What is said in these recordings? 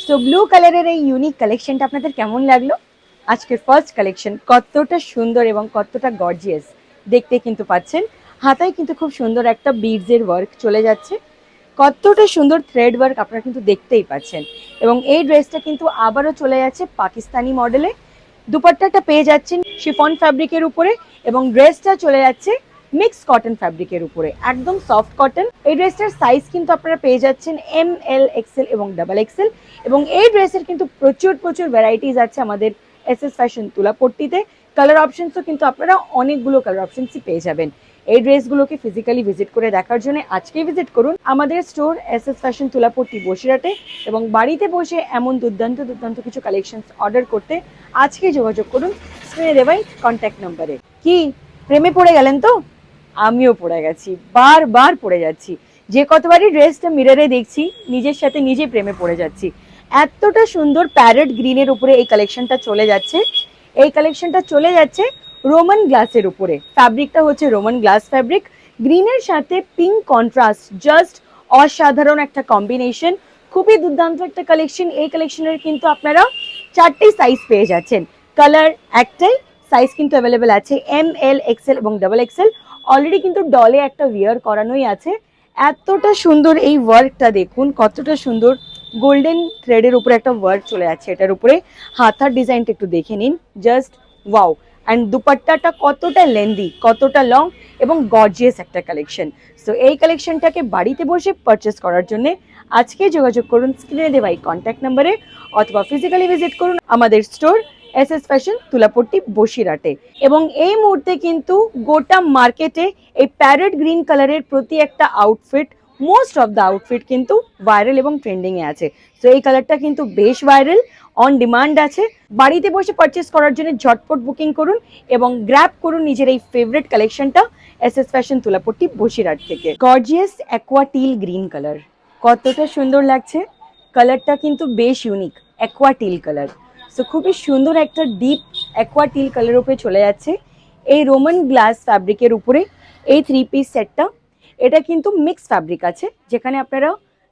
So blue কালারের এই unique কালেকশনটা আপনাদের কেমন লাগলো? আজকের ফার্স্ট কালেকশন কতটা সুন্দর এবং কতটা গর্জিয়াস দেখতে কিন্তু পাচ্ছেন। হাতায় কিন্তু খুব সুন্দর একটা বিডসের ওয়ার্ক চলে যাচ্ছে, কতটা সুন্দর থ্রেড ওয়ার্ক আপনারা কিন্তু দেখতেই পাচ্ছেন। এবং এই ড্রেসটা কিন্তু আবারও চলে যাচ্ছে পাকিস্তানি মডেলে। দুপাট্টাটা পেয়ে যাচ্ছেন শিফন ফ্যাব্রিকের উপরে এবং ড্রেসটা চলে যাচ্ছে মিক্স কটন ফ্যাব্রিকের উপরে, একদম সফট কটন। এই ড্রেসটার সাইজ কিন্তু আপনারা পেয়ে যাচ্ছেন ML, XL এবং XXL। এবং এই ড্রেসের কিন্তু প্রচুর প্রচুর ভ্যারাইটিস আছে আমাদের SS ফ্যাশন তুলাপট্টিতে। কালার অপশনসও কিন্তু আপনারা অনেকগুলো কালার অপশনসই পেয়ে যাবেন। এই ড্রেসগুলোকে ফিজিক্যালি ভিজিট করে দেখার জন্য আজকেই ভিজিট করুন আমাদের স্টোর SS ফ্যাশন তুলাপট্টি বসিরহাটে। এবং বাড়িতে বসে এমন দুর্দান্ত দুর্দান্ত কিছু কালেকশনস অর্ডার করতে আজকেই যোগাযোগ করুন স্ক্রিনে দেওয়া কন্ট্যাক্ট নাম্বারে। কি প্রেমে পড়ে গেলেন তো? আমিও পড়ে গেছি, বারবার পড়ে যাচ্ছি। যে কতবারই ড্রেসটা মিররে দেখছি নিজের সাথে নিজে প্রেমে পড়ে যাচ্ছি। এতটা সুন্দর প্যারেট গ্রিনের উপরে এই কালেকশনটা চলে যাচ্ছে। এই কালেকশনটা চলে যাচ্ছে রোমান গ্লাসের উপরে। ফ্যাব্রিকটা হচ্ছে রোমান গ্লাস ফ্যাব্রিক, গ্রিনের সাথে পিঙ্ক কন্ট্রাস্ট, জাস্ট অসাধারণ একটা কম্বিনেশন। খুবই দুর্দান্ত একটা কালেকশন। এই কালেকশনের কিন্তু আপনারা 4টে সাইজ পেয়ে যাচ্ছেন। কালার একটাই, সাইজ কিন্তু অ্যাভেলেবেল আছে ML, XL এবং XXL। অলরেডি কিন্তু ডলে একটা ওয়্যার করানোই আছে। এতটা সুন্দর এই ওয়ার্কটা দেখুন, কতটা সুন্দর গোল্ডেন থ্রেডের উপরে একটা ওয়ার্ক চলে যাচ্ছে এটার উপরে। হাতার ডিজাইনটা একটু দেখে নিন, জাস্ট ওয়াও। অ্যান্ড দুপাট্টাটা কতটা লেন্দি, কতটা লং এবং গর্জিয়াস একটা কালেকশন। সো এই কালেকশনটাকে বাড়িতে বসে পারচেস করার জন্য আজকে যোগাযোগ করুন স্ক্রিনে দেওয়া কন্ট্যাক্ট নাম্বারে, অথবা ফিজিক্যালি ভিজিট করুন আমাদের স্টোর SS ফ্যাশন তুলাপট্টি বসিরহাটে। এবং এই মুহূর্তে কিন্তু গোটা মার্কেটে এই প্যারেট গ্রিন কালারের প্রতি একটা outfit, most of the outfit কিন্তু ভাইরাল এবং ট্রেন্ডিং এ আছে। সো এই কালারটা কিন্তু বেশ ভাইরাল, অন ডিমান্ড আছে। বাড়িতে বসে পারচেস করার জন্য ঝটপট বুকিং করুন এবং গ্র্যাব করুন নিজের এই ফেভারিট কালেকশনটা SS ফ্যাশন তুলাপট্টি বসিরহাট থেকে। Gorgeous aqua till green colour, কতটা সুন্দর লাগছে। কালারটা কিন্তু বেশ unique, aqua till colour. So খুবই সুন্দর একটা ডিপ অ্যাকোয়া টিল কালারের উপরে চলে যাচ্ছে এই রোমান গ্লাস ফ্যাব্রিকের উপরে এই 3 পিস সেটটা। এটা কিন্তু মিক্স ফ্যাব্রিক আছে, যেখানে আপনারা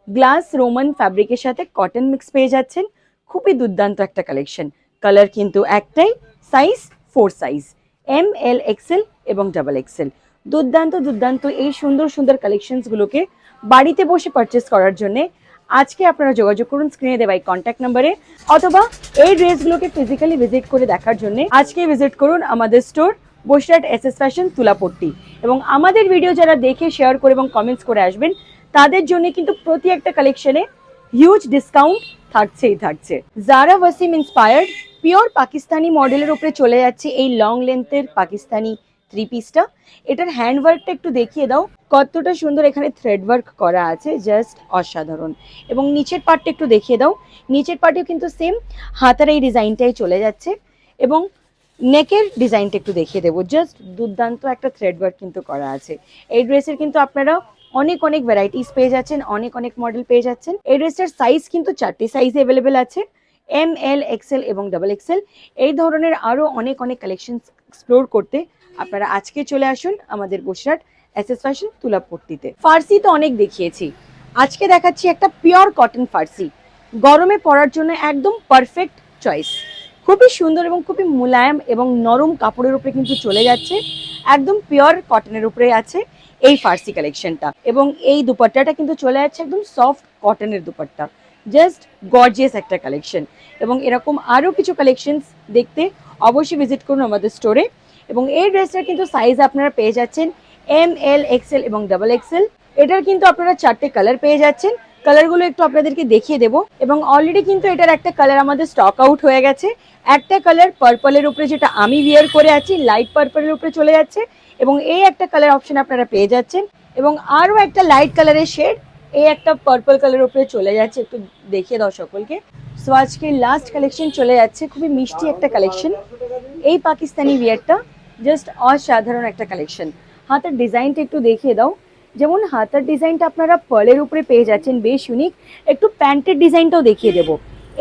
গ্লাস রোমান ফ্যাব্রিকের সাথে কটন মিক্স পেয়ে যাচ্ছেন। খুবই দুর্দান্ত একটা কালেকশন। কালার কিন্তু একটাই, সাইজ 4 সাইজ ML, XL এবং XXL। দুর্দান্ত দুর্দান্ত এই সুন্দর সুন্দর কালেকশনসগুলোকে বাড়িতে বসে পারচেস করার জন্য আজকে আপনারা যোগাযোগ করুন স্ক্রিনে দেওয়া কন্ট্যাক্ট নাম্বারে, অথবা এই ড্রেসগুলোকে ফিজিক্যালি ভিজিট করে দেখার জন্য আজকে ভিজিট করুন আমাদের স্টোর বসিরহাট SS ফ্যাশন তুলাপট্টি। এবং আমাদের ভিডিও যারা দেখে শেয়ার করে এবং কমেন্টস করে আসবেন তাদের জন্য কিন্তু প্রতি একটা কালেকশনে হিউজ ডিসকাউন্ট থাকছেই থাকছে। জারা ওয়াসিম ইন্সপায়ার্ড পিওর পাকিস্তানি মডেলের উপরে চলে যাচ্ছে এই লং লেন্থের পাকিস্তানি 3 পিসটা। এটার হ্যান্ডওয়ার্কটা একটু দেখিয়ে দাও, কতটা সুন্দর এখানে থ্রেড ওয়ার্ক করা আছে, জাস্ট অসাধারণ। এবং নিচের পার্টটা একটু দেখিয়ে দাও, নিচের পার্টেও কিন্তু সেম হাতার এই ডিজাইনটাই চলে যাচ্ছে। এবং নেকের ডিজাইনটা একটু দেখিয়ে দেবো, জাস্ট দুর্দান্ত একটা থ্রেড ওয়ার্ক কিন্তু করা আছে। এই ড্রেসের কিন্তু আপনারা অনেক অনেক ভ্যারাইটিস পেয়ে যাচ্ছেন, অনেক অনেক মডেল পেয়ে যাচ্ছেন। এই ড্রেসটার সাইজ কিন্তু 4টে সাইজে অ্যাভেলেবেল আছে, ML, XL এবং XXL। এই ধরনের আরও অনেক অনেক কালেকশন এক্সপ্লোর করতে আপনারা আজকে চলে আসুন আমাদের বসিরহাট SS ফ্যাশন তুলাপট্টিতে। ফার্সি তো অনেক দেখিয়েছি, আজকে দেখাচ্ছি একটা পিওর কটন ফার্সি। গরমে পরার জন্য একদম পারফেক্ট চয়েস। খুবই সুন্দর এবং খুবই মোলায়েম এবং নরম কাপড়ের উপরে কিন্তু চলে যাচ্ছে, একদম পিওর কটনের উপরে আছে এই ফার্সি কালেকশনটা। এবং এই দুপাট্টাটা কিন্তু চলে যাচ্ছে একদম সফট কটনের দুপাট্টা, জাস্ট গর্জিয়াস একটা কালেকশন। এবং এরকম আরও কিছু কালেকশনস দেখতে অবশ্যই ভিজিট করুন আমাদের স্টোরে। এবং এই ড্রেসটার কিন্তু সাইজ আপনারা পেয়ে যাচ্ছেন ML, XL এবং XXL। এটার কিন্তু আপনারা 4টে কালার পেয়ে যাচ্ছেন। কালারগুলো একটু আপনাদেরকে দেখিয়ে দেবো। এবং অলরেডি কিন্তু এটার একটা কালার আমাদের স্টক আউট হয়ে গেছে। একটা কালার পার্পলের উপরে, যেটা আমি ওয়্যার করে আছি, লাইট পার্পলের উপরে চলে যাচ্ছে। এবং এই একটা কালার অপশন আপনারা পেয়ে যাচ্ছেন। এবং আরও একটা লাইট কালারের শেড এই একটা পার্পল কালারের উপরে চলে যাচ্ছে, একটু দেখিয়ে দাও সকলকে। সো আজকে লাস্ট কালেকশন চলে যাচ্ছে, খুবই মিষ্টি একটা কালেকশন। এই পাকিস্তানি ওয়্যারটা জাস্ট অসাধারণ একটা কালেকশন। হাতের ডিজাইনটা একটু দেখিয়ে দাও। যেমন হাতার ডিজাইনটা আপনারা পার্লের উপরে পেয়ে যাচ্ছেন, বেশ ইউনিক। একটু প্যান্টের ডিজাইনটাও দেখিয়ে দেবো।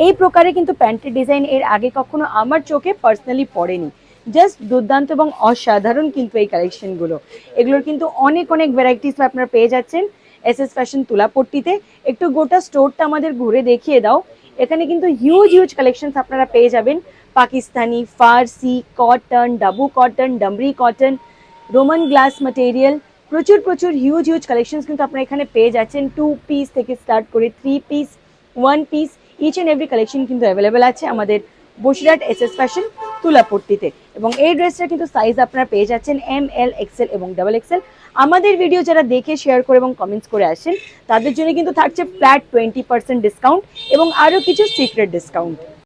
এই প্রকারে কিন্তু প্যান্টের ডিজাইন এর আগে কখনো আমার চোখে পার্সোনালি পড়েনি, জাস্ট দুর্দান্ত এবং অসাধারণ কিন্তু এই কালেকশনগুলো। এগুলোর কিন্তু অনেক অনেক ভ্যারাইটিস আপনারা পেয়ে যাচ্ছেন SS ফ্যাশন তুলাপট্টিতে। একটু গোটা স্টোরটা আমাদের ঘুরে দেখিয়ে দাও। এখানে কিন্তু হিউজ হিউজ কালেকশনস আপনারা পেয়ে যাবেন। পাকিস্তানি, ফার্সি, কটন, ডাবু কটন, ডামরি কটন, রোমান গ্লাস ম্যাটেরিয়াল, প্রচুর প্রচুর হিউজ হিউজ কালেকশনস কিন্তু আপনারা এখানে পেয়ে যাচ্ছেন। 2 পিস থেকে স্টার্ট করে 3 piece, 1 piece, each and every collection কিন্তু অ্যাভেলেবেল আছে আমাদের বসিরহাট এসএস ফ্যাশন তুলাপট্টিতে। এবং এই ড্রেসটা কিন্তু সাইজ আপনারা পেয়ে যাচ্ছেন ML, XL এবং XXL। আমাদের ভিডিও যারা দেখে শেয়ার করে এবং কমেন্টস করে আসেন তাদের জন্য কিন্তু থাকছে ফ্ল্যাট 20% ডিসকাউন্ট এবং আরও কিছু সিক্রেট ডিসকাউন্ট।